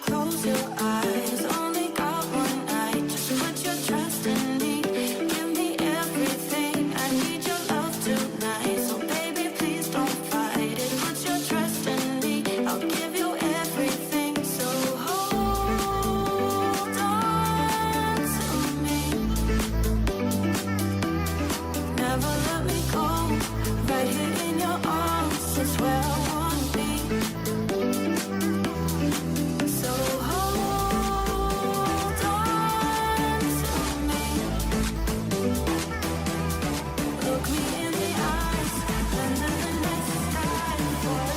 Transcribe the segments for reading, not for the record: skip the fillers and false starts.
Close your eyes, only got one night. Just put your trust in me. Give me everything. I need your love tonight. So baby, please don't fight it. Put your trust in me. I'll give you everything. So hold on to me. Never let me go. Right here in your arms is where I wanna be. So hold on to me. Look me in the eyes, under the night sky for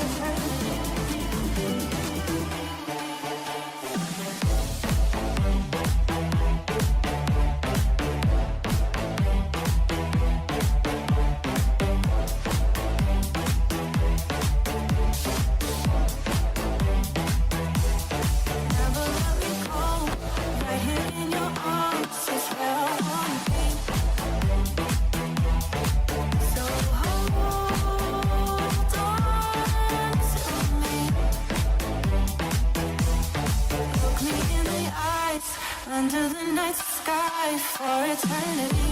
never let me go. Right here in your arms is where I wanna be. So hold on to me. Look me in the eyes, under the night sky for eternity.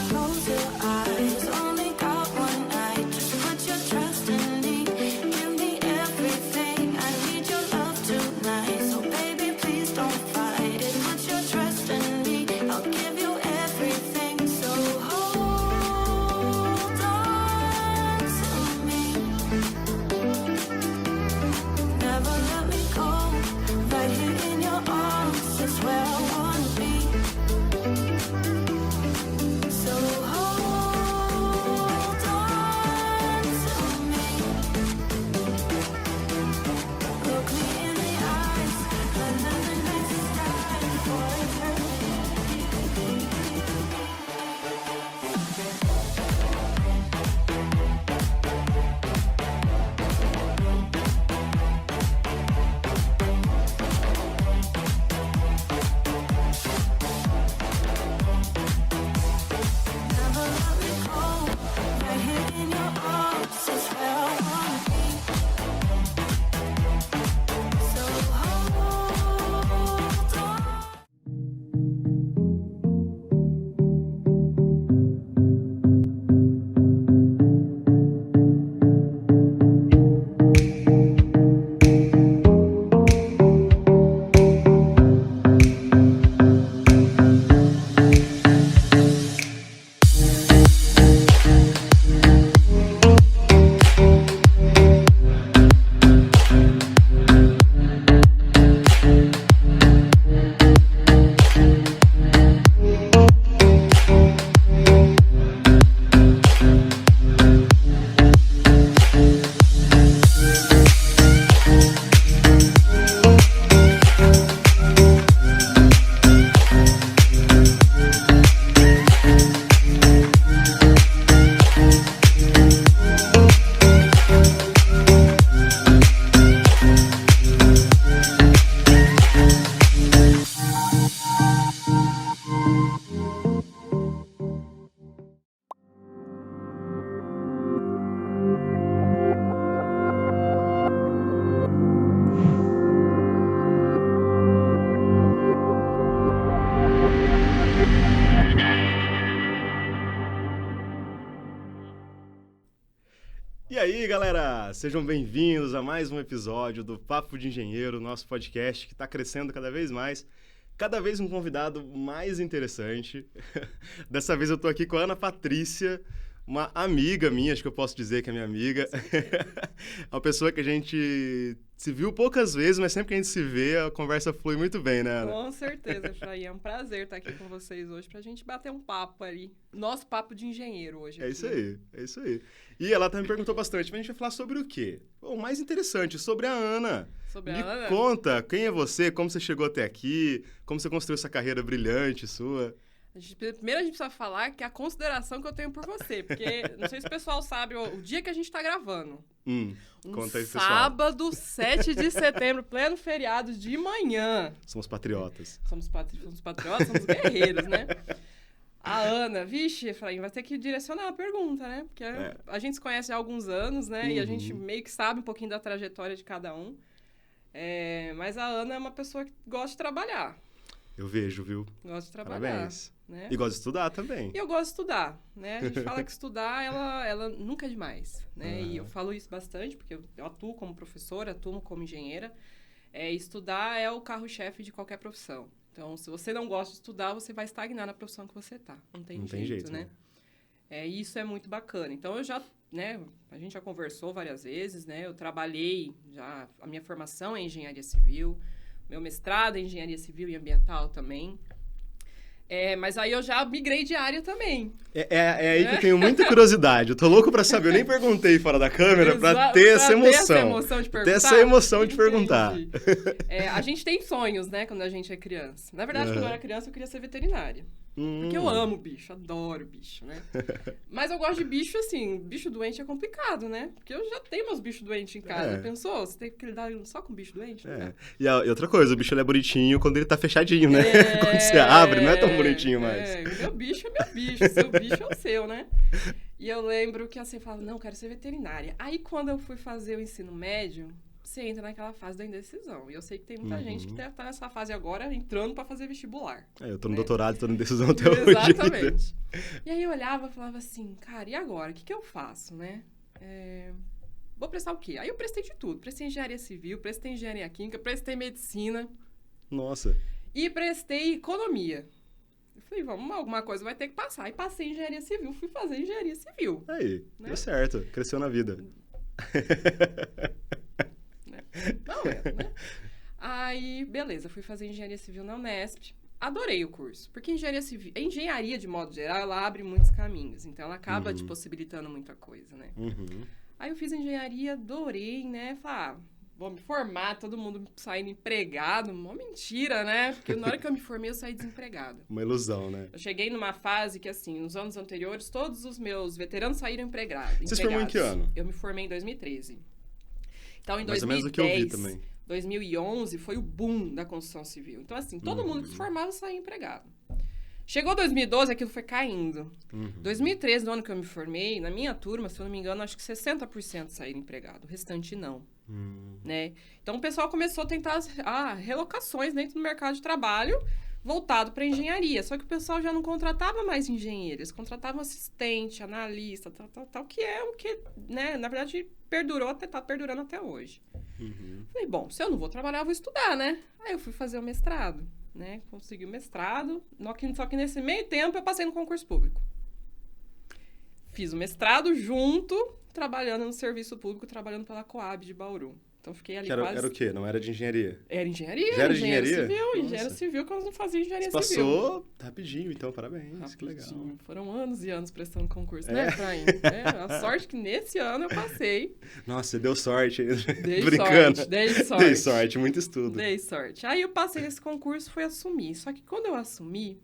Close your eyes, only got one night. Just put your trust in me. Give me everything. I need your love tonight. So baby, please don't fight it. Put your trust in me. I'll give you everything. So hold on to me. Never let me go. Right here in your arms is where I wanna be. So hold on to me. Look me in the eyes, under the night sky for never let me go. Right here in your arms is where I wanna be. So hold on. E aí, galera! Sejam bem-vindos a mais um episódio do Papo de Engenheiro, nosso podcast que está crescendo cada vez mais, cada vez um convidado mais interessante. Dessa vez eu estou aqui com a Ana Patrícia, uma amiga minha, acho que eu posso dizer que é minha amiga. Uma pessoa que a gente se viu poucas vezes, mas sempre que a gente se vê, a conversa flui muito bem, né, Ana? Com certeza, Chay. É um prazer estar aqui com vocês hoje pra gente bater um papo ali. Nosso papo de engenheiro hoje. É aqui. isso aí, é isso aí. E ela também perguntou bastante, mas a gente vai falar sobre o quê? O mais interessante, sobre a Ana. Sobre a Me Ana? conta, quem é você, como você chegou até aqui, como você construiu essa carreira brilhante sua. Primeiro a gente precisa falar que é a consideração que eu tenho por você. Porque, não sei se o pessoal sabe, o dia que a gente tá gravando. Conta aí, pessoal. Sábado, 7 de setembro, pleno feriado de manhã. Somos patriotas. Somos patriotas, somos guerreiros, né? A Ana, vixe, Efraim, vai ter que direcionar a pergunta, né? Porque a gente se conhece há alguns anos, né? E a gente meio que sabe um pouquinho da trajetória de cada um. Mas a Ana é uma pessoa que gosta de trabalhar. Eu vejo, viu? Gosta de trabalhar. Parabéns. Né? E gosta de estudar também. E eu gosto de estudar, né? A gente fala que estudar, ela nunca é demais, né? E eu falo isso bastante, porque eu atuo como professora, atuo como engenheira. Estudar é o carro-chefe de qualquer profissão. Então, se você não gosta de estudar, você vai estagnar na profissão que você tá. Não tem jeito, né? Isso é muito bacana. Então, eu já, né? A gente já conversou várias vezes, né? Eu trabalhei já... A minha formação é em engenharia civil. Meu mestrado é em engenharia civil e ambiental também. Mas aí eu já migrei de área também. É aí que eu tenho muita curiosidade. Eu tô louco pra saber. Eu nem perguntei fora da câmera pra ter essa emoção. Ter essa emoção de perguntar. A gente tem sonhos, né? Quando a gente é criança. Na verdade, quando eu era criança, eu queria ser veterinária. Porque eu amo bicho, adoro bicho, né? Mas eu gosto de bicho, assim, bicho doente é complicado, né? Porque eu já tenho meus bichos doentes em casa. Pensou? Você tem que lidar só com bicho doente? Né? E outra coisa, o bicho ele é bonitinho quando ele tá fechadinho, né? Quando você abre, não é tão bonitinho mais. Meu bicho é meu bicho, seu bicho é o seu, né? E eu lembro que assim, eu falava, não, eu quero ser veterinária. Aí quando eu fui fazer o ensino médio, você entra naquela fase da indecisão. E eu sei que tem muita gente que deve estar nessa fase agora, entrando para fazer vestibular. Eu tô no doutorado, tô na indecisão até hoje. Exatamente. E aí eu olhava e falava assim, cara, e agora? O que eu faço, né? Vou prestar o quê? Aí eu prestei de tudo. Prestei engenharia civil, prestei engenharia química, prestei medicina. Nossa. E prestei economia. Eu falei, vamos, alguma coisa vai ter que passar. Aí passei em engenharia civil, fui fazer engenharia civil. Aí, né? Deu certo. Cresceu na vida. Não né? Aí, beleza, fui fazer engenharia civil na Unesp. Adorei o curso, porque engenharia, de modo geral, ela abre muitos caminhos. Então, ela acaba te possibilitando muita coisa, né? Aí eu fiz engenharia, adorei, né? Falei, vou me formar, todo mundo saindo empregado. Uma mentira, né? Porque na hora que eu me formei, eu saí desempregada. Uma ilusão, né? Eu cheguei numa fase que, assim, nos anos anteriores, todos os meus veteranos saíram empregados. Você se formou em que ano? Eu me formei em 2013. Então, em Mais 2010, ou menos o que eu vi também. 2011 foi o boom da construção civil. Então, assim, todo mundo que se formava saía empregado. Chegou 2012, aquilo foi caindo. 2013, no ano que eu me formei, na minha turma, se eu não me engano, acho que 60% saíram empregado. O restante não. Né? Então, o pessoal começou a tentar relocações dentro do mercado de trabalho voltado para engenharia. Só que o pessoal já não contratava mais engenheiros. Eles contratavam assistente, analista, tal, que é o que, né, na verdade, tá perdurando até hoje. Falei, bom, se eu não vou trabalhar, eu vou estudar, né? Aí eu fui fazer o mestrado, né? Consegui o mestrado, só que nesse meio tempo eu passei no concurso público. Fiz o mestrado junto, trabalhando no serviço público, trabalhando pela Coab de Bauru. Então, fiquei ali quase... Era o quê? Não era de engenharia? Era engenharia. Já era engenharia? Civil, engenharia civil, que eu não fazia engenharia Você civil. passou rapidinho, então, parabéns. Rapidinho. Que legal. Foram anos e anos prestando concurso, né, Efraim? A sorte que nesse ano eu passei. Nossa, você deu sorte. Dei Brincando. sorte, dei sorte. Dei sorte, muito estudo. Dei sorte. Aí eu passei nesse concurso e fui assumir. Só que quando eu assumi,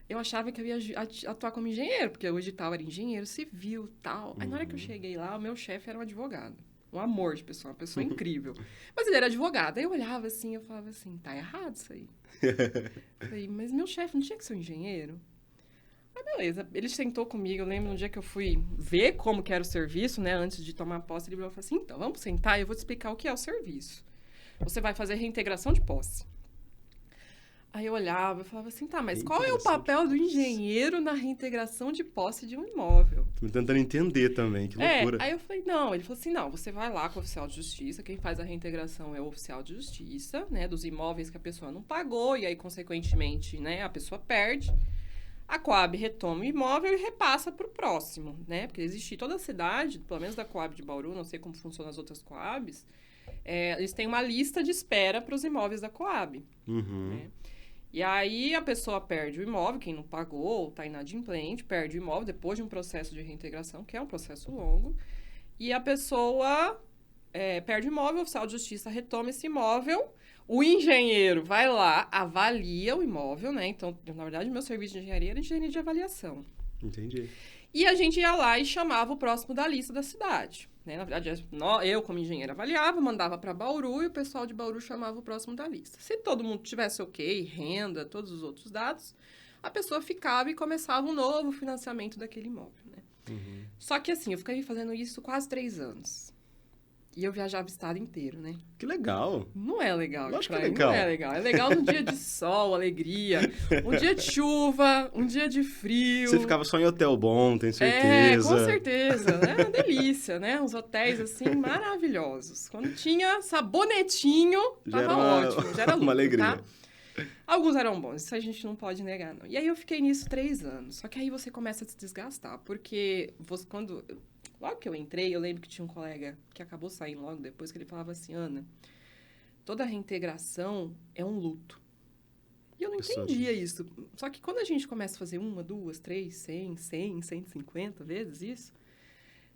eu achava que eu ia atuar como engenheiro, porque o edital era engenheiro civil e tal. Aí na hora que eu cheguei lá, o meu chefe era um advogado. Um amor de pessoa, uma pessoa incrível. Mas ele era advogado. Aí eu olhava assim, eu falava assim, tá errado isso aí. Falei, mas meu chefe não tinha que ser um engenheiro? Aí beleza, ele sentou comigo, eu lembro no dia que eu fui ver como que era o serviço, né, antes de tomar posse, ele falou assim, então, vamos sentar e eu vou te explicar o que é o serviço. Você vai fazer reintegração de posse. Aí eu olhava e falava assim, tá, mas qual é o papel do engenheiro na reintegração de posse de um imóvel? Tô tentando entender também, que loucura. Aí eu falei, não, ele falou assim, não, você vai lá com o oficial de justiça, quem faz a reintegração é o oficial de justiça, né, dos imóveis que a pessoa não pagou, e aí, consequentemente, né, a pessoa perde. A Coab retoma o imóvel e repassa para o próximo, né, porque existe toda a cidade, pelo menos da Coab de Bauru, não sei como funcionam as outras Coabs, eles têm uma lista de espera para os imóveis da Coab, né? E aí a pessoa perde o imóvel, quem não pagou, está inadimplente, perde o imóvel depois de um processo de reintegração, que é um processo longo, e a pessoa perde o imóvel, o oficial de justiça retoma esse imóvel, O engenheiro vai lá, avalia o imóvel, né? Então, na verdade, meu serviço de engenharia era engenharia de avaliação. Entendi. E a gente ia lá e chamava o próximo da lista da cidade. Né? Na verdade, eu, como engenheiro, avaliava, mandava para Bauru e o pessoal de Bauru chamava o próximo da lista. Se todo mundo tivesse ok, renda, todos os outros dados, a pessoa ficava e começava um novo financiamento daquele imóvel. Né? Uhum. Só que assim, eu fiquei fazendo isso quase 3 anos. E eu viajava o estado inteiro, né? Que legal. Não é legal. Lógico que é praia, legal. Não é legal. É legal num dia de sol, alegria. Um dia de chuva, um dia de frio. Você ficava só em hotel bom, tenho É, certeza. com certeza. É uma delícia, né? Uns hotéis, assim, maravilhosos. Quando tinha sabonetinho, Já tava era uma- ótimo. Já era uma lucro, alegria. tá? Alguns eram bons, isso a gente não pode negar, não. E aí eu fiquei nisso 3 anos. Só que aí você começa a se desgastar, porque logo que eu entrei, eu lembro que tinha um colega que acabou saindo logo depois, que ele falava assim, Ana, toda reintegração é um luto. E eu não Pessoa entendia isso. Só que quando a gente começa a fazer 1, 2, 3, 100, 150 vezes isso,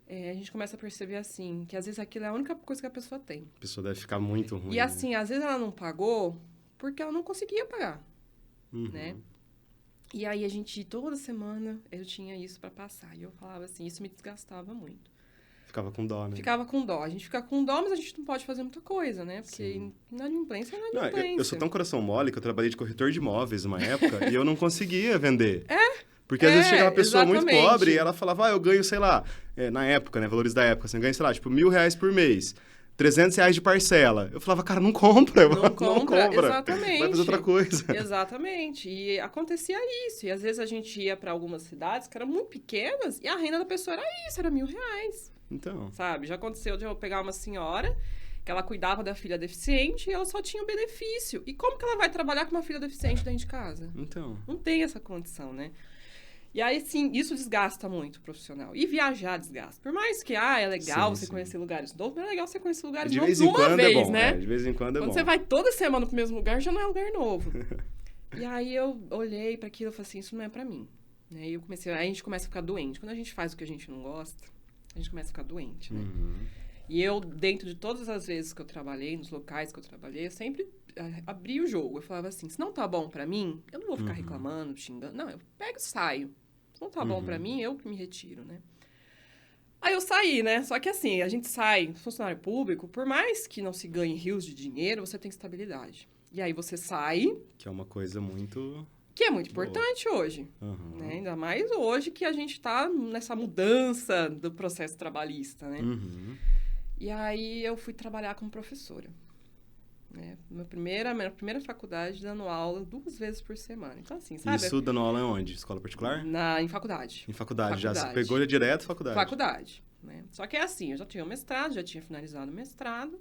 a gente começa a perceber, assim, que às vezes aquilo é a única coisa que a pessoa tem. A pessoa deve ficar muito ruim. E assim, às vezes ela não pagou porque ela não conseguia pagar, Uhum. né? E aí toda semana, eu tinha isso pra passar. E eu falava assim, isso me desgastava muito. Ficava com dó, né? Ficava com dó. A gente fica com dó, mas a gente não pode fazer muita coisa, né? Porque Sim. inadimplência é Não, inadimplência. eu sou tão coração mole que eu trabalhei de corretor de imóveis uma época e eu não conseguia vender. Porque às vezes chegava uma pessoa muito exatamente. pobre e ela falava, eu ganho, sei lá, na época, né, valores da época, assim, eu ganho, sei lá, tipo, R$1.000 por mês, R$300 de parcela. Eu falava, cara, não compra. Não compra, exatamente. Vai fazer outra coisa. Exatamente. E acontecia isso. E às vezes a gente ia para algumas cidades que eram muito pequenas e a renda da pessoa era isso, era R$1.000. Então, Sabe? Já aconteceu de eu pegar uma senhora que ela cuidava da filha deficiente e ela só tinha o benefício. E como que ela vai trabalhar com uma filha deficiente dentro de casa? então. Não tem essa condição, né? E aí, sim, isso desgasta muito o profissional. E viajar desgasta. Por mais que, é legal Sim, você sim. conhecer lugares novos, mas é legal você conhecer lugares De novos vez em uma quando vez, é bom, né? de vez em quando é Quando bom. você vai toda semana pro mesmo lugar, já não é lugar novo. E aí eu olhei para aquilo e falei assim, isso não é para mim. Né? E aí a gente começa a ficar doente. Quando a gente faz o que a gente não gosta, a gente começa a ficar doente, né? Uhum. E eu, dentro de todas as vezes que eu trabalhei, nos locais que eu trabalhei, eu sempre abri o jogo. Eu falava assim, se não tá bom para mim, eu não vou ficar reclamando, xingando. Não, eu pego e saio. Se não tá bom para mim, eu que me retiro, né? Aí eu saí, né? Só que assim, a gente sai, funcionário público, por mais que não se ganhe rios de dinheiro, você tem estabilidade. E aí você sai, Que é uma coisa muito... que é muito Boa. importante hoje. Uhum. Né? Ainda mais hoje que a gente tá nessa mudança do processo trabalhista, né? Uhum. E aí eu fui trabalhar como professora. Né? Minha primeira faculdade dando aula 2 vezes por semana. Então, assim, sabe? Isso dando aula em onde? Escola particular? Em faculdade. Em faculdade. Já Faculdade. você pegou direto faculdade? Faculdade. Né? Só que é assim, eu já tinha o mestrado, já tinha finalizado o mestrado.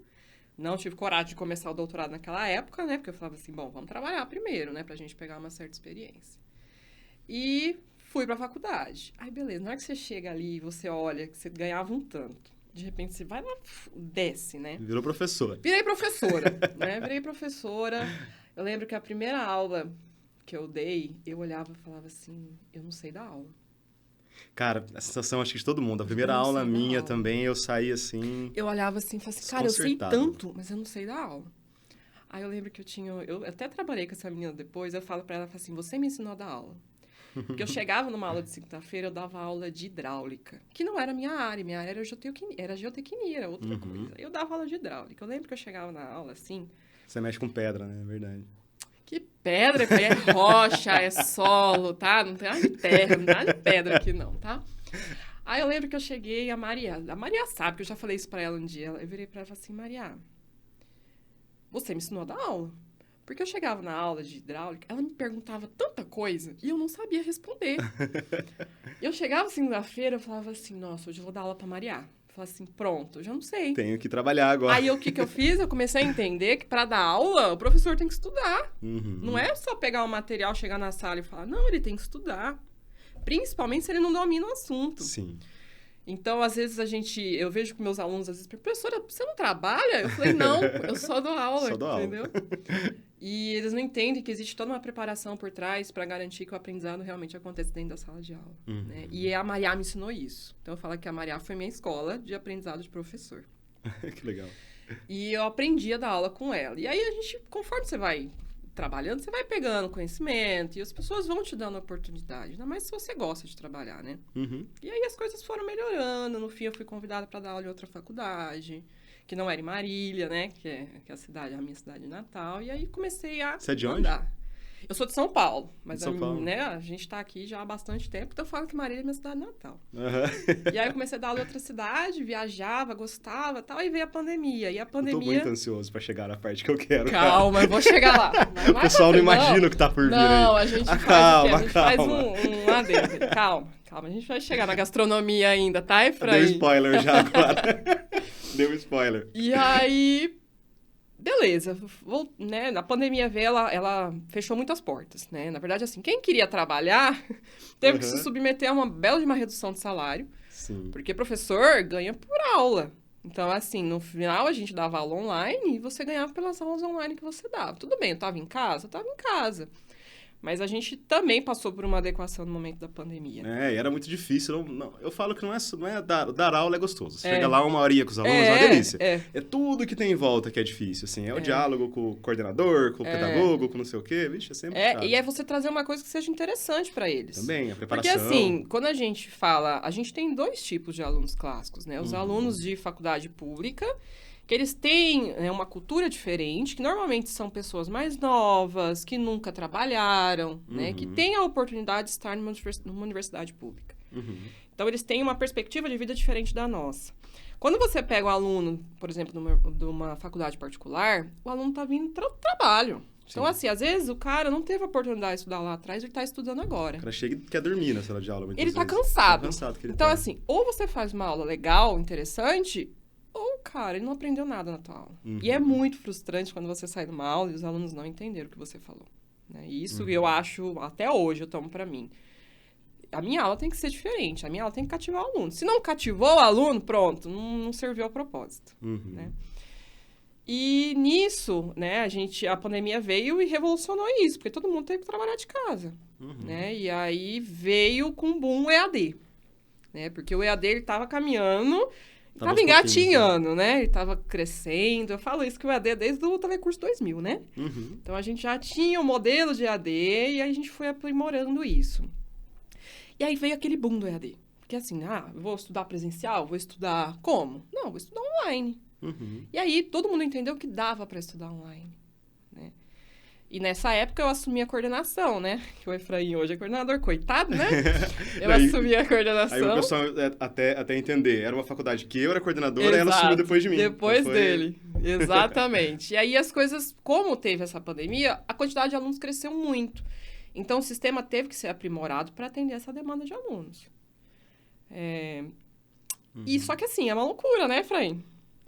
Não tive coragem de começar o doutorado naquela época, né? Porque eu falava assim, bom, vamos trabalhar primeiro, né? Pra gente pegar uma certa experiência. E fui pra faculdade. Aí, beleza. Na hora que você chega ali e você olha que você ganhava um tanto, de repente você vai lá, desce, né? Virou professora. Virei professora, né? Virei professora. Eu lembro que a primeira aula que eu dei, eu olhava e falava assim, eu não sei dar aula. Cara, a sensação, acho que de todo mundo. A primeira Eu não aula sei dar minha aula. também, eu saí assim... Eu olhava assim e falava assim, cara, eu sei Desconcertado. tanto, mas eu não sei dar aula. Aí eu lembro que eu até trabalhei com essa menina depois, eu falo pra ela, assim, você me ensinou a dar aula. Porque eu chegava numa aula de segunda-feira, eu dava aula de hidráulica, que não era minha área era geotecnia, era outra coisa. Eu dava aula de hidráulica. Eu lembro que eu chegava na aula, assim, Você mexe com pedra, né? É verdade. que pedra, é rocha, é solo, tá? Não tem nada de terra, não tem nada de pedra aqui não, tá? Aí eu lembro que eu cheguei, a Maria sabe, que eu já falei isso pra ela um dia, eu virei pra ela e falei assim, Maria, você me ensinou a dar aula? Porque eu chegava na aula de hidráulica, ela me perguntava tanta coisa e eu não sabia responder. Eu chegava segunda-feira, eu falava assim, nossa, hoje eu vou dar aula pra Maria. Eu falava assim, pronto, eu já não sei. Tenho que trabalhar agora. Aí o que eu fiz? Eu comecei a entender que para dar aula, o professor tem que estudar. Uhum. Não é só pegar o material, chegar na sala e falar, não, ele tem que estudar. Principalmente se ele não domina o assunto. Sim. Então, às vezes, eu vejo com meus alunos, às vezes, professora, você não trabalha? Eu falei, não, eu só dou aula, Só dou aula. entendeu? E eles não entendem que existe toda uma preparação por trás para garantir que o aprendizado realmente aconteça dentro da sala de aula. Uhum. Né? E a Maria me ensinou isso. Então, eu falo que a Maria foi minha escola de aprendizado de professor. Que legal. E eu aprendi a dar aula com ela. E aí a gente, conforme você vai trabalhando, você vai pegando conhecimento e as pessoas vão te dando oportunidade. Ainda mais se você gosta de trabalhar, né? Uhum. E aí as coisas foram melhorando. No fim, eu fui convidada para dar aula em outra faculdade, que não era em Marília, né? Que é a cidade, a minha cidade natal. E aí comecei a Você é de onde? andar. Eu sou de São Paulo, mas São Paulo. né, a gente tá aqui já há bastante tempo, então eu falo que Marília é minha cidade natal. Aham. E aí eu comecei a dar aula em outra cidade, viajava, gostava e tal, aí veio a pandemia. E a Eu tô pandemia... muito ansioso pra chegar na parte que eu quero. Calma, eu vou chegar lá. O pessoal não imagina o que tá por vir aí. Não, a gente faz Calma, o quê? A gente faz calma. um adendo. Calma, a gente vai chegar na gastronomia ainda, tá, Efraim? Deu spoiler já agora. Deu spoiler. E aí, beleza, né? Na pandemia veio, ela fechou muitas portas, né? Na verdade, assim, quem queria trabalhar teve que se submeter a uma bela de uma redução de salário, Sim. porque professor ganha por aula. Então, assim, no final a gente dava aula online e você ganhava pelas aulas online que você dava. Tudo bem, eu tava em casa. Mas a gente também passou por uma adequação no momento da pandemia. É, e era muito difícil. Eu falo que não é dar aula é gostoso. Você chega lá uma horinha com os alunos, é uma delícia. É tudo que tem em volta que é difícil, assim. É o diálogo com o coordenador, com o pedagogo, com não sei o quê. Vixe, é sempre chato. E é você trazer uma coisa que seja interessante para eles. Também, a preparação. Porque, assim, quando a gente fala... A gente tem dois tipos de alunos clássicos, né? Os alunos de faculdade pública, que eles têm uma cultura diferente, que normalmente são pessoas mais novas, que nunca trabalharam, né? Que têm a oportunidade de estar numa universidade pública. Então, eles têm uma perspectiva de vida diferente da nossa. Quando você pega um aluno, por exemplo, de uma faculdade particular, o aluno está vindo para o trabalho. Então, assim, às vezes o cara não teve a oportunidade de estudar lá atrás, ele está estudando agora. O cara chega e quer dormir na sala de aula. Ele está cansado. Que então, assim, ou você faz uma aula legal, interessante... Ou, cara, ele não aprendeu nada na tua aula. E é muito frustrante quando você sai de uma aula e os alunos não entenderam o que você falou. Né? E isso eu acho, até hoje, eu tomo pra mim. A minha aula tem que ser diferente. A minha aula tem que cativar o aluno. Se não cativou o aluno, pronto, não serviu ao propósito. Né? E nisso, né, a pandemia veio e revolucionou isso, porque todo mundo teve que trabalhar de casa. Né? E aí veio com um boom EAD. Né? Porque o EAD, ele tava caminhando... Tava engatinhando, né? Ele tava crescendo. Eu falo isso que o EAD é desde o Telecurso 2000, né? Então, a gente já tinha o modelo de EAD e aí a gente foi aprimorando isso. E aí veio aquele boom do EAD. Porque assim, vou estudar presencial? Vou estudar como? Não, vou estudar online. E aí, todo mundo entendeu que dava para estudar online, né? E nessa época eu assumi a coordenação, né? Que o Efraim hoje é coordenador, coitado, né? Eu assumi a coordenação. Aí o pessoal, até entender, era uma faculdade que eu era coordenadora e ela assumiu depois de mim. Depois dele, exatamente. E aí as coisas, como teve essa pandemia, a quantidade de alunos cresceu muito. Então o sistema teve que ser aprimorado para atender essa demanda de alunos. E só que assim, é uma loucura, né, Efraim?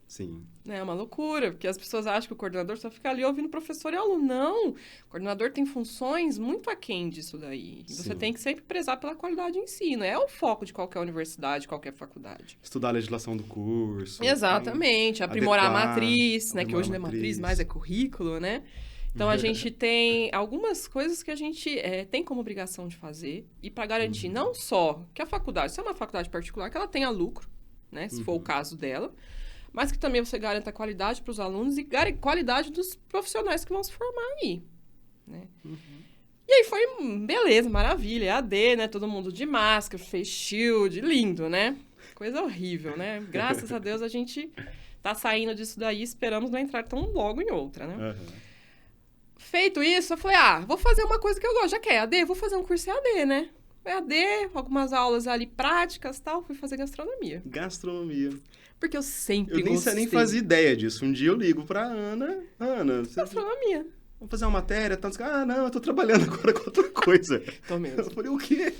Sim. É uma loucura, porque as pessoas acham que o coordenador só fica ali ouvindo o professor e aluno. Não, o coordenador tem funções muito aquém disso daí. Você tem que sempre prezar pela qualidade de ensino. É o foco de qualquer universidade, qualquer faculdade. Estudar a legislação do curso. Exatamente, aprimorar a matriz, né? Que hoje não é matriz, mas é currículo, né? Então, a gente tem algumas coisas que a gente tem como obrigação de fazer e para garantir não só que a faculdade, se é uma faculdade particular, que ela tenha lucro, né? Se for o caso dela, mas que também você garanta qualidade para os alunos e qualidade dos profissionais que vão se formar aí, né? E aí foi, beleza, maravilha, EAD, né? Todo mundo de máscara, face shield, lindo, né? Coisa horrível, né? Graças a Deus a gente tá saindo disso daí, esperamos não entrar tão logo em outra, né? Feito isso, eu falei, vou fazer uma coisa que eu gosto, já que é EAD, vou fazer um curso EAD, né? EAD, algumas aulas ali práticas e tal, fui fazer gastronomia. Porque eu sempre gostei. Eu nem fazia ideia disso. Um dia eu ligo pra Ana, gastronomia. Vamos fazer uma matéria, tanto não, eu tô trabalhando agora com outra coisa. Tô mesmo. Eu falei, o quê?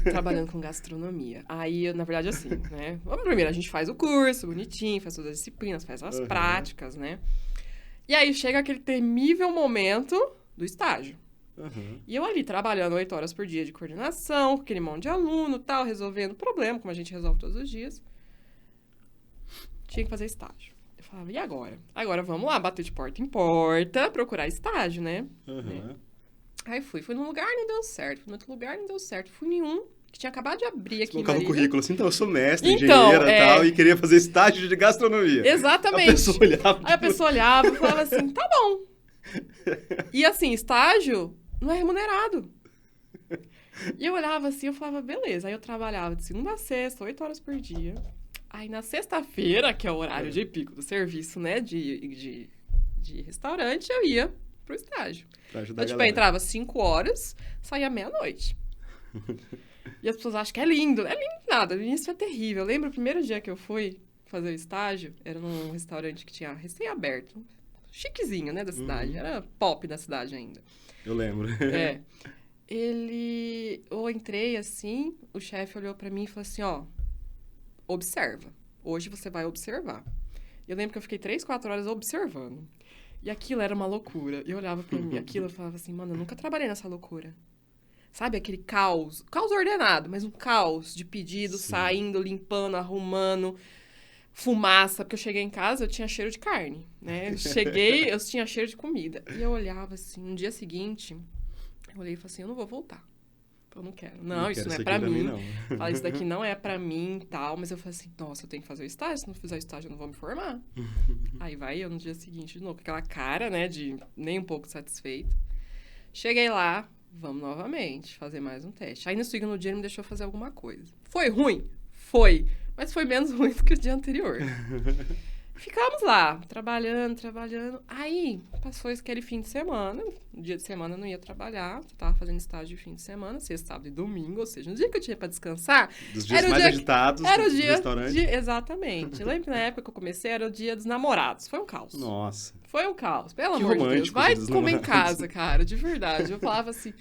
Trabalhando com gastronomia. Aí, na verdade, assim, né? Primeiro, a gente faz o curso bonitinho, faz todas as disciplinas, faz as práticas, né? E aí, chega aquele temível momento do estágio. E eu ali, trabalhando 8 horas por dia de coordenação, com aquele monte de aluno, tal, resolvendo problema, como a gente resolve todos os dias. Tinha que fazer estágio. Eu falava, e agora? Agora vamos lá, bater de porta em porta, procurar estágio, né? Aí fui num lugar, não deu certo. Fui no outro lugar, não deu certo. Fui em um, que tinha acabado de abrir aqui em Colocava no Marília. currículo assim, então, eu sou mestre, Então, engenheira e tal, e queria fazer estágio de gastronomia. Exatamente. A pessoa olhava, Aí a pessoa olhava e falava assim, tá bom. E assim, estágio não é remunerado. E eu olhava assim, eu falava, beleza. Aí eu trabalhava de segunda a sexta, 8 horas por dia. Aí na sexta-feira, que é o horário de pico do serviço, né, de restaurante, eu ia pro estágio. pra ajudar Então, a tipo, eu galera. entrava 5 horas, saía meia-noite. E as pessoas acham que é lindo. Não é lindo nada, no início é terrível. Eu lembro o primeiro dia que eu fui fazer o estágio, era num restaurante que tinha recém-aberto. Chiquezinho, né, da cidade. Era pop da cidade ainda. Eu lembro. É. Eu entrei assim, o chefe olhou pra mim e falou assim, ó, observa. Hoje você vai observar. Eu lembro que eu fiquei 3, 4 horas observando. E aquilo era uma loucura. Eu olhava pra mim, aquilo, eu falava assim, mano, eu nunca trabalhei nessa loucura. Sabe aquele caos ordenado, mas um caos de pedido, Sim. saindo, limpando, arrumando, fumaça, porque eu cheguei em casa, eu tinha cheiro de carne, né? Eu tinha cheiro de comida. E eu olhava assim, no dia seguinte, eu olhei e falei assim, eu não vou voltar. Eu não quero. Não, isso quero não é isso pra aqui mim. não. Falei, isso daqui não é pra mim e tal. Mas eu falei assim, nossa, eu tenho que fazer o estágio. Se não fizer o estágio, eu não vou me formar. Aí vai eu no dia seguinte de novo, com aquela cara, né, de nem um pouco satisfeito. Cheguei lá, vamos novamente fazer mais um teste. Aí no segundo dia ele me deixou fazer alguma coisa. Foi ruim? Foi. Mas foi menos ruim do que o dia anterior. Ficamos lá, trabalhando. Aí, passou aquele fim de semana. No dia de semana eu não ia trabalhar. Eu tava fazendo estágio de fim de semana, sexta, sábado e domingo. Ou seja, no dia que eu tinha pra descansar... Dos dias era o mais dia agitados Era o do dia... restaurante. Exatamente. Eu lembro que na época que eu comecei, era o dia dos namorados. Foi um caos. Nossa. Foi um caos. Pelo Que amor de Deus. romântico, Vai dia dos comer em namorados. casa, cara. De verdade. Eu falava assim...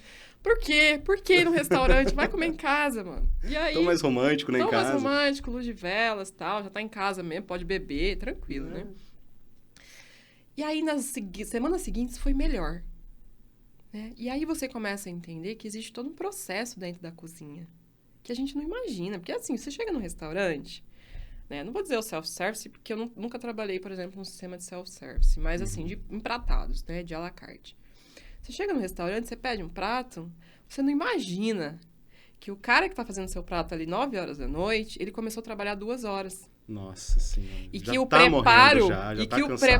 Por quê? Por que no restaurante? Vai comer em casa, mano. E aí... Tão mais romântico, né, em Tão mais casa. romântico, luz de velas e tal. Já tá em casa mesmo, pode beber, tranquilo, né? E aí, nas semanas seguintes, foi melhor. Né? E aí você começa a entender que existe todo um processo dentro da cozinha. Que a gente não imagina. Porque assim, você chega num restaurante... Né? Não vou dizer o self-service, porque eu nunca trabalhei, por exemplo, num sistema de self-service. Mas assim, de empratados, né? De à la carte. Você chega no restaurante, você pede um prato, você não imagina que o cara que tá fazendo seu prato ali 9 horas da noite, ele começou a trabalhar 2 horas. Nossa senhora. E Já que o tá preparo, morrendo já e tá que o cansado.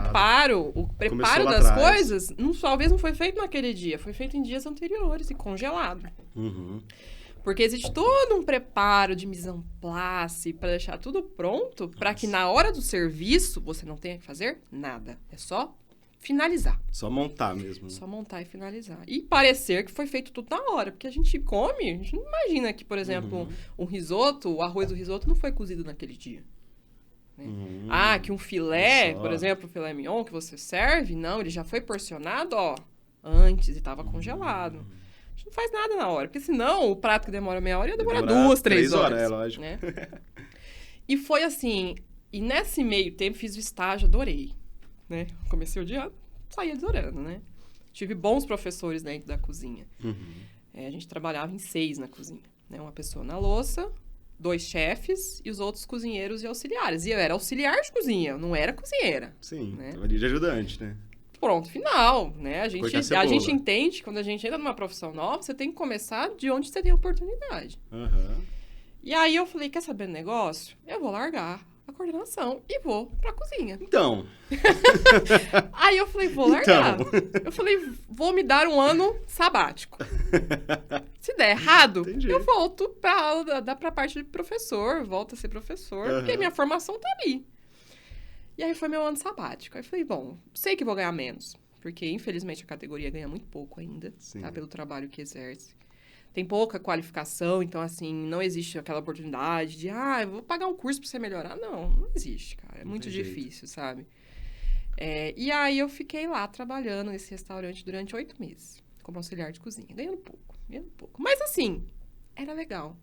preparo lá das atrás. coisas, talvez não foi feito naquele dia, foi feito em dias anteriores e congelado. Uhum. Porque existe todo um preparo de mise en place para deixar tudo pronto, para que na hora do serviço você não tenha que fazer nada. É só finalizar. Só montar mesmo. Só montar e finalizar. E parecer que foi feito tudo na hora. Porque a gente come, a gente não imagina que, por exemplo, um risoto, o arroz do risoto não foi cozido naquele dia. Né? Que um filé, só. por exemplo, o filé mignon que você serve, não, ele já foi porcionado, ó, antes e estava congelado. A gente não faz nada na hora. Porque senão o prato que demora meia hora ia demorar 2, 3 horas. É lógico. Né? E foi assim, e nesse meio tempo fiz o estágio, adorei. Né? Comecei o dia, saía adorando, né? Tive bons professores dentro da cozinha. A gente trabalhava em 6 na cozinha. Né? Uma pessoa na louça, 2 chefes e os outros cozinheiros e auxiliares. E eu era auxiliar de cozinha, eu não era cozinheira. Sim, Né? tava ali de ajudante, né? Pronto, final, né? A Cortar gente cebola. entende que quando a gente entra numa profissão nova, você tem que começar de onde você tem oportunidade. Aham. E aí eu falei, quer saber do negócio? Eu vou largar a coordenação e vou pra cozinha. Então, Aí eu falei, vou largar. Eu falei, vou me dar um ano sabático. Se der errado, Entendi. eu volto pra parte de professor, volto a ser professor, porque Aham. minha formação tá ali. E aí foi meu ano sabático. Aí eu falei, bom, sei que vou ganhar menos, porque infelizmente a categoria ganha muito pouco ainda, Sim. tá? Pelo trabalho que exerce. Tem pouca qualificação, então, assim, não existe aquela oportunidade de, eu vou pagar um curso pra você melhorar. Não existe, cara. É Não muito tem jeito. difícil, sabe? E aí eu fiquei lá trabalhando nesse restaurante durante 8 meses, como auxiliar de cozinha, ganhando pouco. Mas, assim, era legal.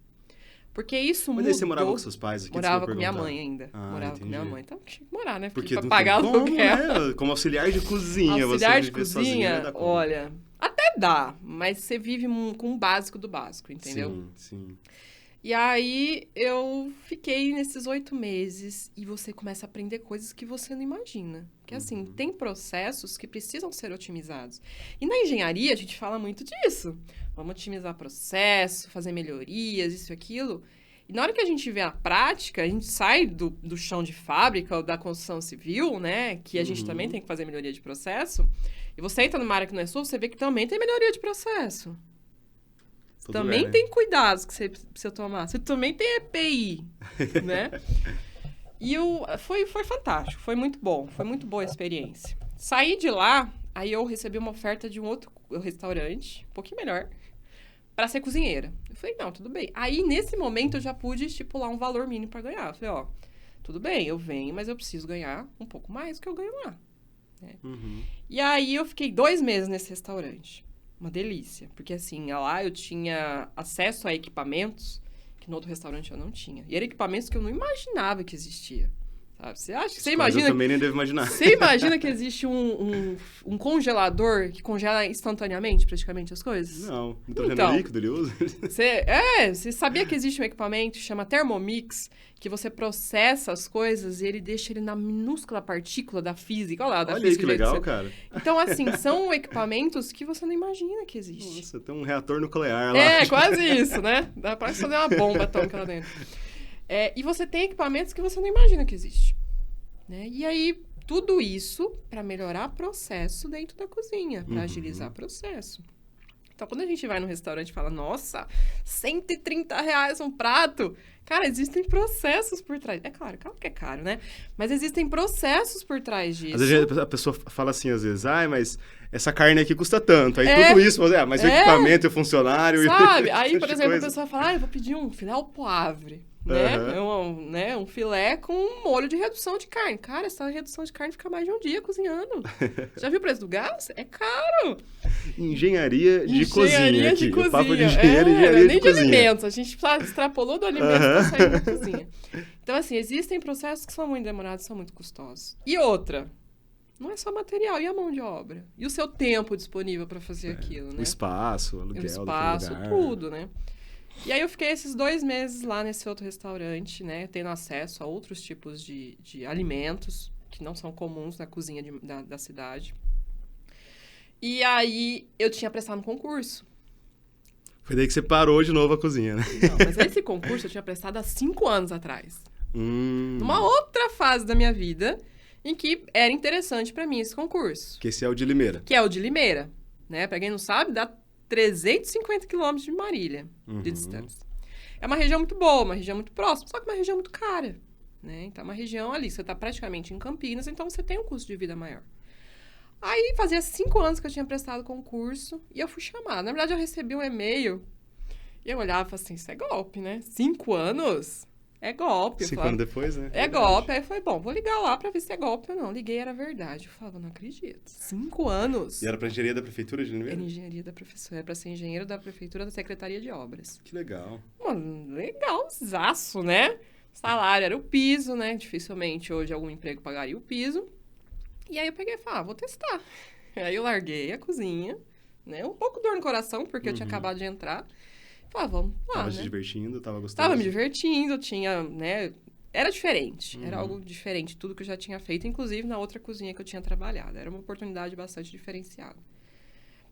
Porque isso Mas mudou. aí você morava com seus pais aqui? Morava com desculpa minha perguntar. mãe ainda. Ah, Morava com minha entendi. mãe. Então tinha que morar, né? Porque Pra não pagar tem como, aluguel. né? Como auxiliar de cozinha, Auxiliar você de viver sozinha, cozinha, não dá conta. olha, até dá, mas você vive com o básico do básico, entendeu? Sim, sim. E aí eu fiquei nesses 8 meses e você começa a aprender coisas que você não imagina. Porque assim, tem processos que precisam ser otimizados. E na engenharia a gente fala muito disso. Vamos otimizar processo, fazer melhorias, isso e aquilo. E na hora que a gente vê a prática, a gente sai do chão de fábrica ou da construção civil, né? Que a gente também tem que fazer melhoria de processo. E você entra numa área que não é sua, você vê que também tem melhoria de processo. Tudo Também bem. tem cuidados que você precisa tomar. Você também tem EPI, né? E foi fantástico, foi muito bom. Foi muito boa a experiência. Saí de lá, aí eu recebi uma oferta de um outro restaurante, um pouquinho melhor, para ser cozinheira. Eu falei, não, tudo bem. Aí, nesse momento, eu já pude estipular um valor mínimo para ganhar. Eu falei, ó, tudo bem, eu venho, mas eu preciso ganhar um pouco mais do que eu ganho lá. Né? E aí, eu fiquei 2 meses nesse restaurante. Uma delícia. Porque, assim, lá eu tinha acesso a equipamentos que no outro restaurante eu não tinha. E eram equipamentos que eu não imaginava que existia. Sabe? Você acha que... Você imagina... Eu também nem devo imaginar. Você imagina que existe um congelador que congela instantaneamente, praticamente, as coisas? Não. Nitrogênio Então. líquido ele usa? Você sabia que existe um equipamento que chama Thermomix, que você processa as coisas e ele deixa ele na minúscula partícula da física. Olha lá, da Olha aí física. que do jeito legal, você- cara. Então, assim, são equipamentos que você não imagina que existe. Nossa, tem um reator nuclear lá. É, quase isso, né? Dá pra fazer uma bomba atômica lá dentro. E você tem equipamentos que você não imagina que existe. Né? E aí, tudo isso para melhorar processo dentro da cozinha, para agilizar processo. Então, quando a gente vai no restaurante e fala, nossa, R$130 um prato. Cara, existem processos por trás. É claro que é caro, né? Mas existem processos por trás disso. Às vezes a pessoa fala assim, às vezes, mas essa carne aqui custa tanto. Aí É. tudo isso, mas o É. equipamento e o funcionário... Sabe? e Aí, esse por tipo de exemplo, a coisa. pessoa fala, eu vou pedir um filé ao poivre, né? Aham. Um filé com um molho de redução de carne. Cara, essa redução de carne fica mais de um dia cozinhando. Já viu o preço do gás? É caro. Engenharia de cozinha Engenharia aqui. de O cozinha. papo de engenheiro e engenharia nem de cozinha. alimentos. A gente extrapolou do alimento pra sair da cozinha. Então, assim, existem processos que são muito demorados, são muito custosos. E outra, não é só material, e a mão de obra? E o seu tempo disponível para fazer aquilo, né? O espaço, o O aluguel espaço, daquele lugar. tudo, né? E aí eu fiquei esses 2 meses lá nesse outro restaurante, né? Tendo acesso a outros tipos de alimentos que não são comuns na cozinha da cidade. E aí eu tinha prestado um concurso. Foi daí que você parou de novo a cozinha, né? Não, mas esse concurso eu tinha prestado há 5 anos atrás. Hum. Numa outra fase da minha vida em que era interessante pra mim esse concurso. Que esse é o de Limeira. Que é o de Limeira, né? Pra quem não sabe, dá 350 quilômetros de Marília de distância. É uma região muito boa, uma região muito próxima, só que uma região muito cara, né? Então, é uma região ali, você tá praticamente em Campinas, então você tem um custo de vida maior. Aí, fazia 5 anos que eu tinha prestado concurso e eu fui chamada. Na verdade, eu recebi um e-mail e eu olhava e falava assim, isso é golpe, né? 5 anos? É golpe. Eu 5 falava, anos depois, né? é golpe. Aí eu falei, bom, vou ligar lá pra ver se é golpe ou não. Liguei, era verdade. Eu falava, não acredito. 5 anos? E era pra engenharia da prefeitura de Era Limeira? engenharia da professora. Era pra ser engenheiro da prefeitura da Secretaria de Obras. Que legal. Mano, legalzaço, né? Salário era o piso, né? Dificilmente hoje algum emprego pagaria o piso. E aí eu peguei e falei, vou testar. Aí eu larguei a cozinha, né? Um pouco dor no coração, porque eu tinha acabado de entrar. Falei, vamos lá, Tava né? se divertindo, tava gostando. Tava me divertindo, tinha, né? Era diferente. Era algo diferente de tudo que eu já tinha feito, inclusive na outra cozinha que eu tinha trabalhado. Era uma oportunidade bastante diferenciada.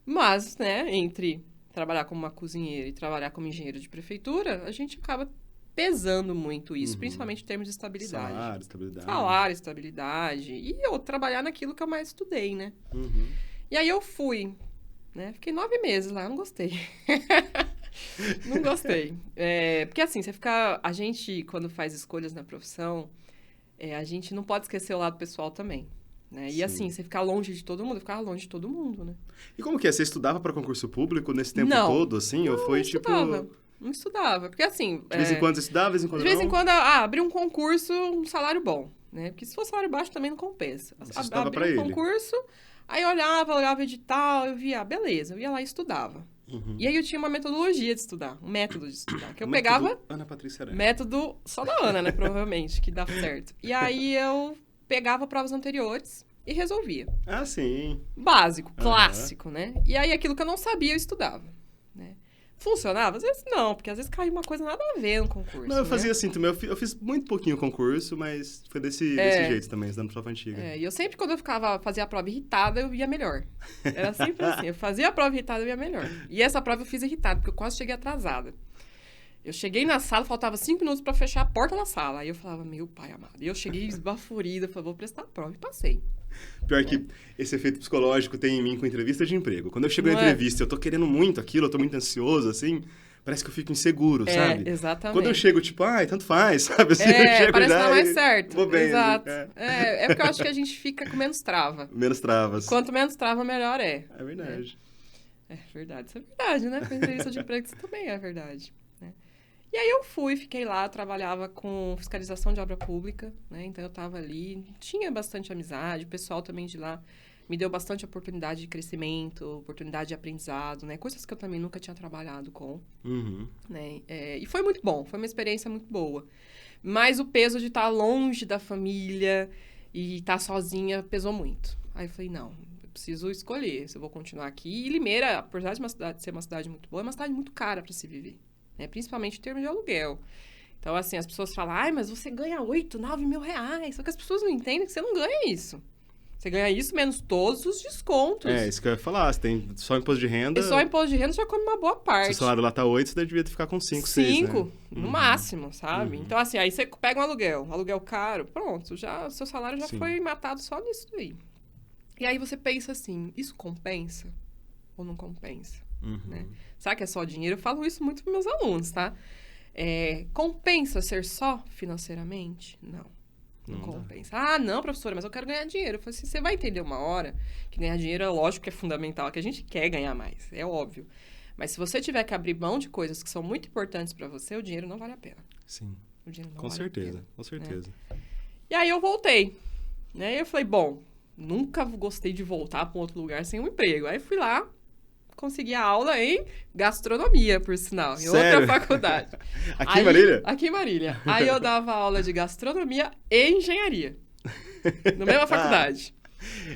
Mas, né, entre trabalhar como uma cozinheira e trabalhar como engenheiro de prefeitura, a gente acaba pesando muito isso, principalmente em termos de estabilidade. Salário, estabilidade. Salário, estabilidade. E eu trabalhar naquilo que eu mais estudei, né? Uhum. E aí eu fui, né? Fiquei 9 meses lá, eu não gostei. Não gostei. Porque assim, você fica... A gente, quando faz escolhas na profissão, a gente não pode esquecer o lado pessoal também. Né? E Sim. assim, você ficar longe de todo mundo, eu ficava longe de todo mundo, né? E como que é? Você estudava pra concurso público nesse tempo Não. todo, assim? Ou foi não tipo... estudava. Não estudava. Porque assim... De vez em quando você estudava, de vez em quando De vez não? em quando, abrir um concurso, um salário bom, né? Porque se for salário baixo também não compensa. Você estudava pra Abri ele. um concurso, aí eu olhava o edital, eu via, beleza, eu ia lá e estudava. Uhum. E aí eu tinha uma metodologia de estudar, um método de estudar, que eu Método pegava, Ana Patrícia Aranha. método só da Ana, né, provavelmente, que dá certo. E aí eu pegava provas anteriores e resolvia. Ah, sim. Básico, Aham. clássico, né? E aí aquilo que eu não sabia, eu estudava, né? Funcionava? Às vezes não, porque às vezes caiu uma coisa nada a ver no concurso. Não, eu né? fazia assim também. Eu fiz muito pouquinho concurso, mas foi desse jeito também, estudando prova antiga. E eu sempre, quando fazia a prova irritada, eu ia melhor. Era sempre assim, eu fazia a prova irritada, eu ia melhor. E essa prova eu fiz irritada, porque eu quase cheguei atrasada. Eu cheguei na sala, faltava 5 minutos pra fechar a porta da sala. Aí eu falava, meu pai amado. E eu cheguei esbaforida, falei, vou prestar a prova. E passei. Pior que esse efeito psicológico tem em mim com entrevista de emprego. Quando eu chego na Não é? entrevista, eu tô querendo muito aquilo, eu tô muito ansioso, assim, parece que eu fico inseguro, sabe? Exatamente. Quando eu chego, tipo, tanto faz, sabe? Assim, eu chego parece já que tá mais e certo. vou bem, Exato. assim, É porque eu acho que a gente fica com menos trava. Menos travas. Quanto menos trava, melhor é. É verdade. É verdade. Isso é verdade, né? Com entrevista de emprego, isso também é verdade. Né? E aí eu fiquei lá, trabalhava com fiscalização de obra pública, né? Então eu tava ali, tinha bastante amizade, o pessoal também de lá me deu bastante oportunidade de crescimento, oportunidade de aprendizado, né? Coisas que eu também nunca tinha trabalhado com, Uhum. né? E foi muito bom, foi uma experiência muito boa. Mas o peso de estar longe da família e estar sozinha pesou muito. Aí eu falei, não, eu preciso escolher se eu vou continuar aqui. E Limeira, apesar de ser uma cidade muito boa, é uma cidade muito cara para se viver. Né? Principalmente em termos de aluguel. Então, assim, as pessoas falam, mas você ganha 8, 9 mil reais. Só que as pessoas não entendem que você não ganha isso. Você ganha isso menos todos os descontos. Isso que eu ia falar. Você tem só imposto de renda. E só imposto de renda já come uma boa parte. Se o salário lá tá 8, você devia ficar com 5, 6, né? 5, no máximo, sabe? Então, assim, aí você pega um aluguel caro, pronto, o seu salário já foi matado só nisso daí. E aí você pensa assim, isso compensa ou não compensa? Né? Será que é só dinheiro? Eu falo isso muito para meus alunos, tá? Compensa ser só financeiramente? Não compensa. Não, professora, mas eu quero ganhar dinheiro. Eu falei assim, você vai entender uma hora que ganhar dinheiro é lógico que é fundamental, que a gente quer ganhar mais, é óbvio. Mas se você tiver que abrir mão de coisas que são muito importantes para você, o dinheiro não vale a pena. Sim. O dinheiro não Com vale a certeza, pena, com certeza. né? E aí eu voltei, né? E eu falei, bom, nunca gostei de voltar para um outro lugar sem um emprego. Aí fui lá, consegui a aula em gastronomia, por sinal, em Sério? outra faculdade. Aqui em Marília? Aqui em Marília. Aí eu dava aula de gastronomia e engenharia. Na mesma faculdade.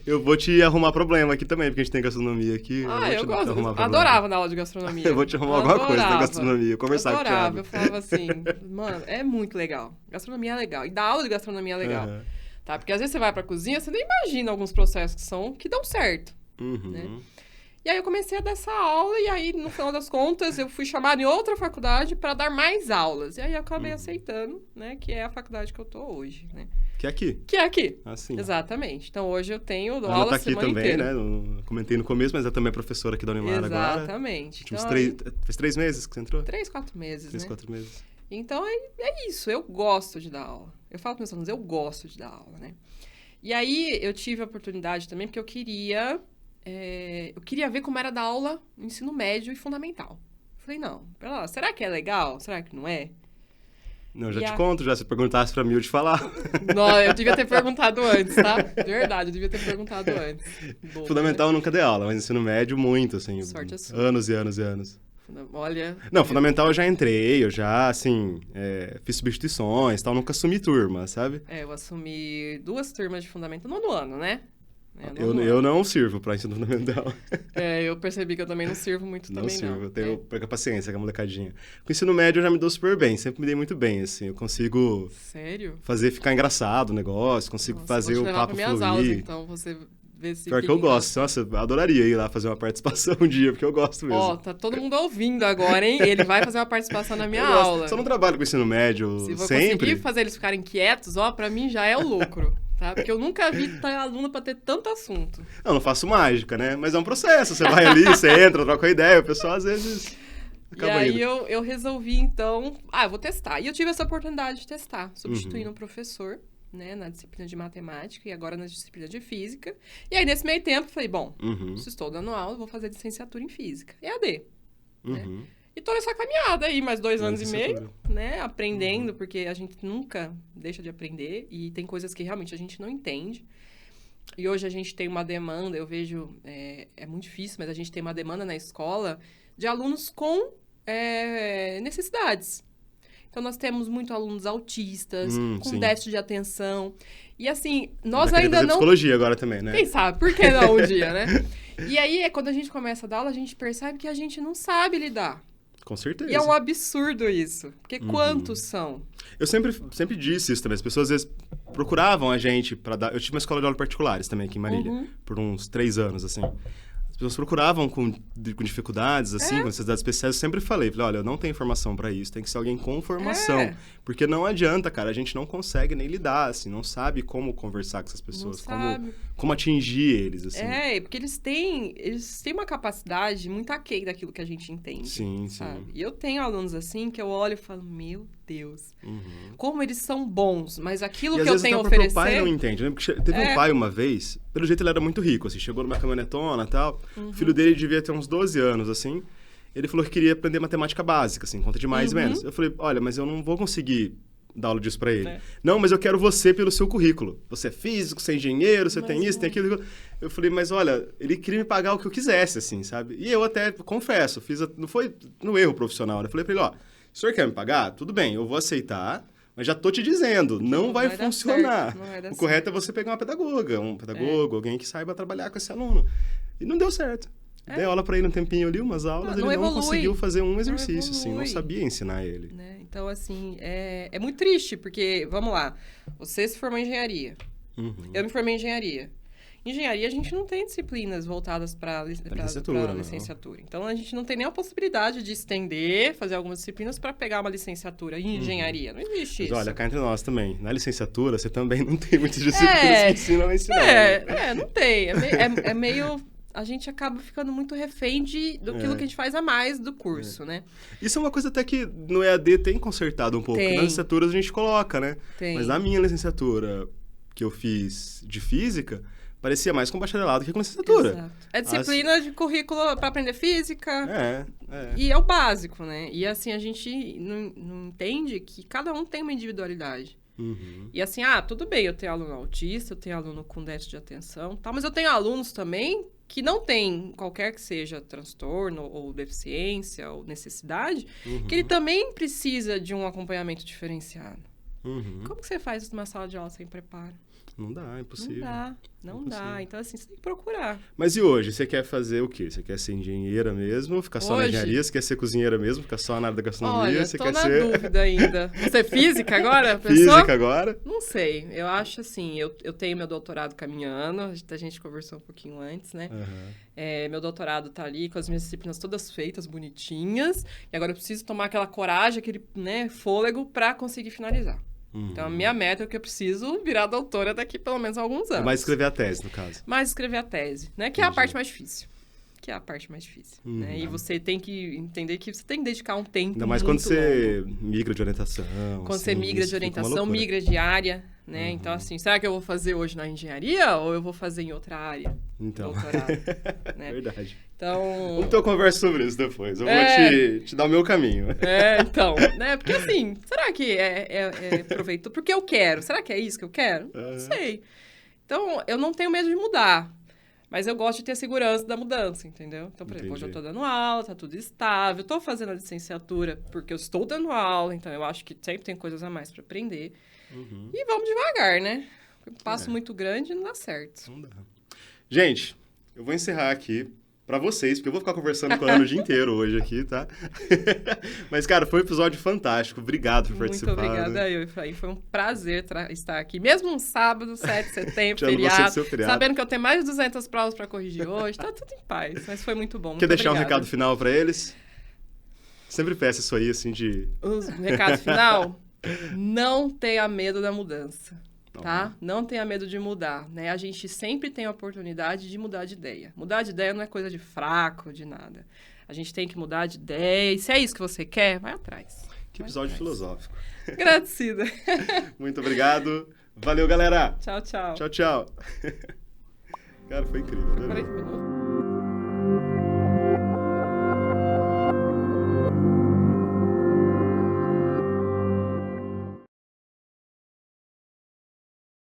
Eu vou te arrumar problema aqui também, porque a gente tem gastronomia aqui. Eu gosto. arrumar Eu problema. adorava na aula de gastronomia. Eu vou te arrumar alguma coisa da gastronomia, conversar com o Adorava. Thiago. Eu falava assim, mano, é muito legal. Gastronomia é legal. E dar aula de gastronomia é legal. Uhum. Tá? Porque às vezes você vai pra cozinha, você nem imagina alguns processos que dão certo. Uhum. Né? E aí eu comecei a dar essa aula, e aí, no final das contas, eu fui chamada em outra faculdade para dar mais aulas. E aí eu acabei aceitando, né, que é a faculdade que eu tô hoje, né? Que é aqui. Que é aqui. Assim. Exatamente. Então, hoje eu tenho Ela aula tá aqui semana também, inteira. né? Eu comentei no começo, mas ela também é professora aqui da Unimar agora. Exatamente. Últimos Então, faz 3 meses que você entrou? 3, 4 meses, 3, né? 4 meses. Então, é isso. Eu gosto de dar aula. Eu falo para meus alunos, eu gosto de dar aula, né? E aí, eu tive a oportunidade também, porque eu queria ver como era dar aula no ensino médio e fundamental. Falei, não, pera lá, será que é legal? Será que não é? Não, eu já te conto, já se perguntasse pra mim, eu te falar. Não, eu devia ter perguntado antes, tá? De verdade, eu devia ter perguntado antes. Boa, Fundamental eu nunca dei aula, mas ensino médio muito, assim. Sorte é sua. Anos e anos e anos. Olha... Não, fundamental eu já entrei, eu já, assim, fiz substituições e tal, nunca assumi turma, sabe? Eu assumi 2 turmas de fundamental no ano, né? Eu não sirvo pra ensino fundamental. Eu percebi que eu também não sirvo muito também, não. Eu tenho pouca paciência com a molecadinha. Com o ensino médio eu já me dou super bem, sempre me dei muito bem, assim. Eu consigo... Sério? Fazer ficar engraçado o negócio, consigo fazer o papo minhas fluir. aulas, então, você vê se... Pior que eu gosto. Nossa, eu adoraria ir lá fazer uma participação um dia, porque eu gosto mesmo. Ó, tá todo mundo ouvindo agora, hein? Ele vai fazer uma participação na minha Eu gosto. aula. Só não trabalho com ensino médio Se vou sempre. conseguir fazer eles ficarem quietos, ó, pra mim já é o lucro. Tá? Porque eu nunca vi aluno pra ter tanto assunto. Não faço mágica, né? Mas é um processo. Você vai ali, você entra, troca ideia, o pessoal às vezes acaba E aí indo. eu resolvi, então, eu vou testar. E eu tive essa oportunidade de testar, substituindo um professor, né, na disciplina de matemática e agora na disciplina de física. E aí, nesse meio tempo, eu falei, bom, se estou dando aula, vou fazer licenciatura em física. EAD. Né? E tô nessa caminhada aí, mais 2 anos e meio, né? Aprendendo, porque a gente nunca deixa de aprender e tem coisas que realmente a gente não entende. E hoje a gente tem uma demanda, eu vejo, é muito difícil, mas a gente tem uma demanda na escola de alunos com necessidades. Então, nós temos muitos alunos autistas, com sim. déficit de atenção. E assim, nós Vai querer ainda fazer não... psicologia agora também, né? Quem sabe? Por que não um dia, né? E aí, quando a gente começa a dar aula, a gente percebe que a gente não sabe lidar. Com certeza. E é um absurdo isso. Porque quantos são? Eu sempre disse isso também. As pessoas, às vezes, procuravam a gente para dar... Eu tive uma escola de aula particulares também aqui em Marília, por uns 3 anos, assim. As pessoas procuravam com dificuldades, assim, com necessidades especiais. Eu sempre falei, olha, eu não tenho formação para isso. Tem que ser alguém com formação. Porque não adianta, cara. A gente não consegue nem lidar, assim. Não sabe como conversar com essas pessoas. Como atingir eles, assim. Porque eles têm uma capacidade muito aquém daquilo que a gente entende. Sim, sabe? sim. E eu tenho alunos assim que eu olho e falo, meu Deus, como eles são bons, mas aquilo que eu tenho a oferecer... O pai não entende, né? Porque teve um pai uma vez, pelo jeito ele era muito rico, assim, chegou numa caminhonetona e tal, o filho dele devia ter uns 12 anos, assim, ele falou que queria aprender matemática básica, assim, conta de mais e menos. Eu falei, olha, mas eu não vou conseguir dar aula disso pra ele. Não, mas eu quero você pelo seu currículo. Você é físico, você é engenheiro, você tem isso, tem aquilo. Eu falei, mas olha, ele queria me pagar o que eu quisesse, assim, sabe? E eu até, confesso, não foi no erro profissional, né? Eu falei pra ele, ó, o senhor quer me pagar? Tudo bem, eu vou aceitar, mas já tô te dizendo, não vai funcionar. O correto é você pegar uma pedagoga, um pedagogo, alguém que saiba trabalhar com esse aluno. E não deu certo. Dei aula pra ele um tempinho ali, umas aulas, ele não conseguiu fazer um exercício, assim, não sabia ensinar ele. Né? Então, assim, é muito triste, porque, vamos lá, você se formou em engenharia, eu me formei em engenharia. Engenharia, a gente não tem disciplinas voltadas para licenciatura. Então, a gente não tem nem a possibilidade de estender, fazer algumas disciplinas para pegar uma licenciatura em engenharia. Não existe isso. Mas olha, cá entre nós também. Na licenciatura, você também não tem muitas disciplinas que ensinam a ensinar. Não tem. É meio... A gente acaba ficando muito refém daquilo que a gente faz a mais do curso, né? Isso é uma coisa até que no EAD tem consertado um pouco. Nas licenciaturas a gente coloca, né? Mas na minha licenciatura que eu fiz de física... Parecia mais com bacharelado que com licenciatura. Exato. É disciplina de currículo para aprender física. E é o básico, né? E assim, a gente não entende que cada um tem uma individualidade. E assim, tudo bem, eu tenho aluno autista, eu tenho aluno com déficit de atenção, mas eu tenho alunos também que não têm qualquer que seja transtorno ou deficiência ou necessidade, que ele também precisa de um acompanhamento diferenciado. Como que você faz uma sala de aula sem preparo? Não dá, é impossível. Não dá. Então, assim, você tem que procurar. Mas e hoje? Você quer fazer o quê? Você quer ser engenheira mesmo? Ficar só na engenharia? Você quer ser cozinheira mesmo? Ficar só na área da gastronomia? Olha, você tô quer na ser... dúvida ainda. Você é física agora? Física agora? Não sei. Eu acho assim, eu tenho meu doutorado caminhando. A gente conversou um pouquinho antes, né? Meu doutorado tá ali com as minhas disciplinas todas feitas, bonitinhas. E agora eu preciso tomar aquela coragem, aquele fôlego para conseguir finalizar. Então, a minha meta é que eu preciso virar doutora daqui pelo menos alguns anos. Mais escrever a tese, no caso. Mais escrever a tese, né? Que é a parte mais difícil. Né? E você tem que entender que você tem que dedicar um tempo ainda mais quando você migra de orientação. Quando você migra de orientação, migra de área, né? Então, assim, será que eu vou fazer hoje na engenharia ou eu vou fazer em outra área? Então. Doutorado, né? Verdade. Então... Vamos ter uma conversa sobre isso depois. Eu vou te dar o meu caminho. Então, né? Porque assim, será que é proveitoso? Porque eu quero. Será que é isso que eu quero? Não sei. Então, eu não tenho medo de mudar. Mas eu gosto de ter segurança da mudança, entendeu? Então, por exemplo, hoje eu estou dando aula, tá tudo estável. Estou fazendo a licenciatura porque eu estou dando aula. Então, eu acho que sempre tem coisas a mais para aprender. E vamos devagar, né? Um passo muito grande não dá certo. Não dá. Gente, eu vou encerrar aqui pra vocês, porque eu vou ficar conversando com a Ana o dia inteiro hoje aqui, tá? Mas, cara, foi um episódio fantástico. Obrigado por participar. Muito obrigada, né? Foi um prazer estar aqui. Mesmo um sábado, 7 de setembro, feriado, sabendo que eu tenho mais de 200 provas pra corrigir hoje. Tá tudo em paz, mas foi muito bom. Quer deixar um recado final pra eles? Sempre peço isso aí, assim, de... O recado final? Não tenha medo da mudança. Tá? Não tenha medo de mudar, né? A gente sempre tem a oportunidade de mudar de ideia. Mudar de ideia não é coisa de fraco, de nada. A gente tem que mudar de ideia. E se é isso que você quer, vai atrás. Que episódio filosófico. Agradecida. Muito obrigado. Valeu, galera. Tchau, tchau. Tchau, tchau. Cara, foi incrível. 40 minutos.